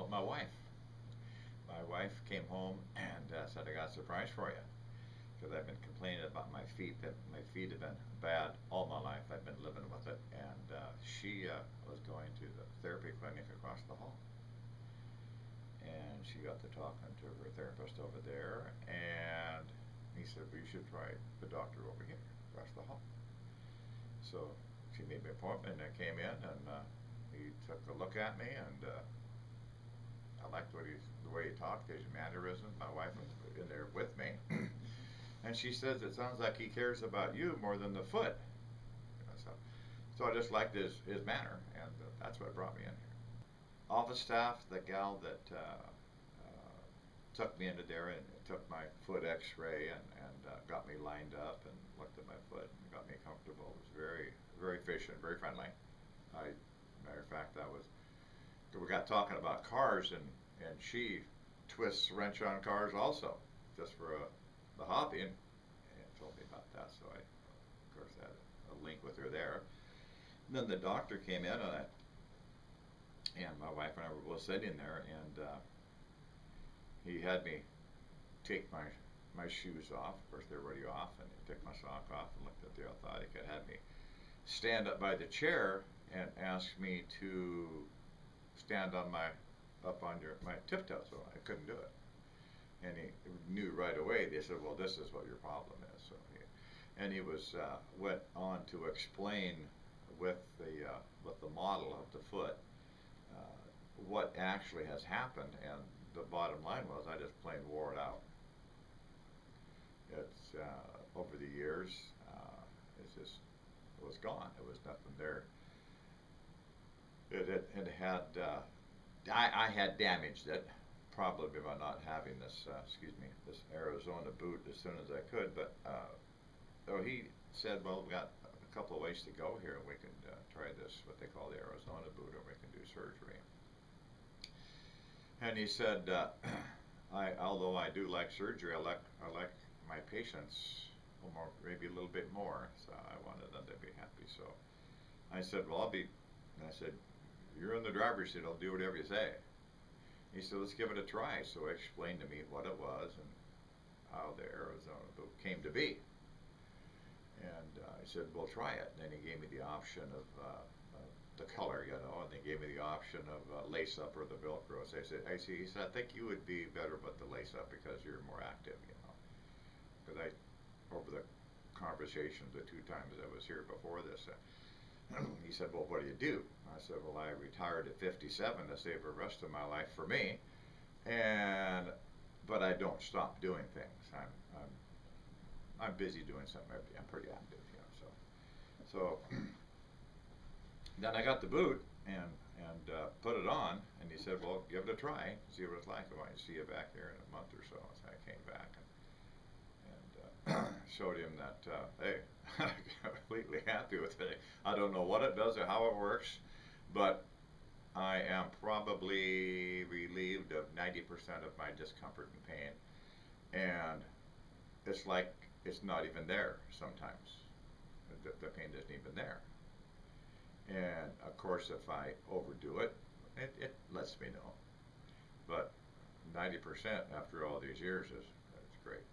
about my wife. My wife came home and said, I got a surprise for you. Because I've been complaining about my feet, that my feet have been bad all my life. I've been living with it. And she was going to the therapy clinic across the hall. And she got to talking to her therapist over there. And he said, well, you should try the doctor over here across the hall. So she made me an appointment, and I came in, and he took a look at me, and I liked the way he talked, his mannerisms. My wife was in there with me. And she says, it sounds like he cares about you more than the foot. So I just liked his manner, and that's what brought me in here. Office staff, the gal that took me into there and took my foot x-ray and got me lined up and looked at my foot and got me comfortable. It was very, very efficient, very friendly. Matter of fact, we got talking about cars, and she twists wrench on cars also, just for the hobby, and told me about that. So I, of course, had a link with her there. And then the doctor came in on it, and my wife and I were both sitting there, and he had me take my shoes off. Of course, they're already off, and he took my sock off and looked at the orthotic. It had me stand up by the chair and asked me to stand on my tiptoes, so I couldn't do it. And he knew right away. They said, well, this is what your problem is. So he went on to explain with the model of the foot what actually has happened, and the bottom line was I just plain wore it out. It's over the years, it was gone. There was nothing there. It had I had damaged it, probably by not having this this Arizona boot as soon as I could. But so he said, well, we've got a couple of ways to go here, and we can try this, what they call the Arizona boot, or we can do surgery. And he said, although I do like surgery, I like my patients maybe a little bit more. So I wanted them to be happy. So I said, well, I said, you're in the driver's seat. I'll do whatever you say. He said, let's give it a try. So he explained to me what it was and how the Arizona boot came to be. And I said, well, try it. And then he gave me the option of the color, and they gave me the option of lace up or the Velcro. So he said, I think you would be better with the lace up because you're more active, Because over the conversations the 2 times I was here before this, he said, well, what do you do? I said, well, I retired at 57 to save the rest of my life for me, but I don't stop doing things. I'm busy doing something. I'm pretty active, So then I got the boot and put it on, and he said, well, give it a try, see what it's like. I want to see you back here in a month or so. So I came back and showed him that, hey, I'm completely happy with it. I don't know what it does or how it works, but I am probably relieved of 90% of my discomfort and pain. And it's like it's not even there sometimes. The pain isn't even there. And of course, if I overdo it, it lets me know. But 90% after all these years is great.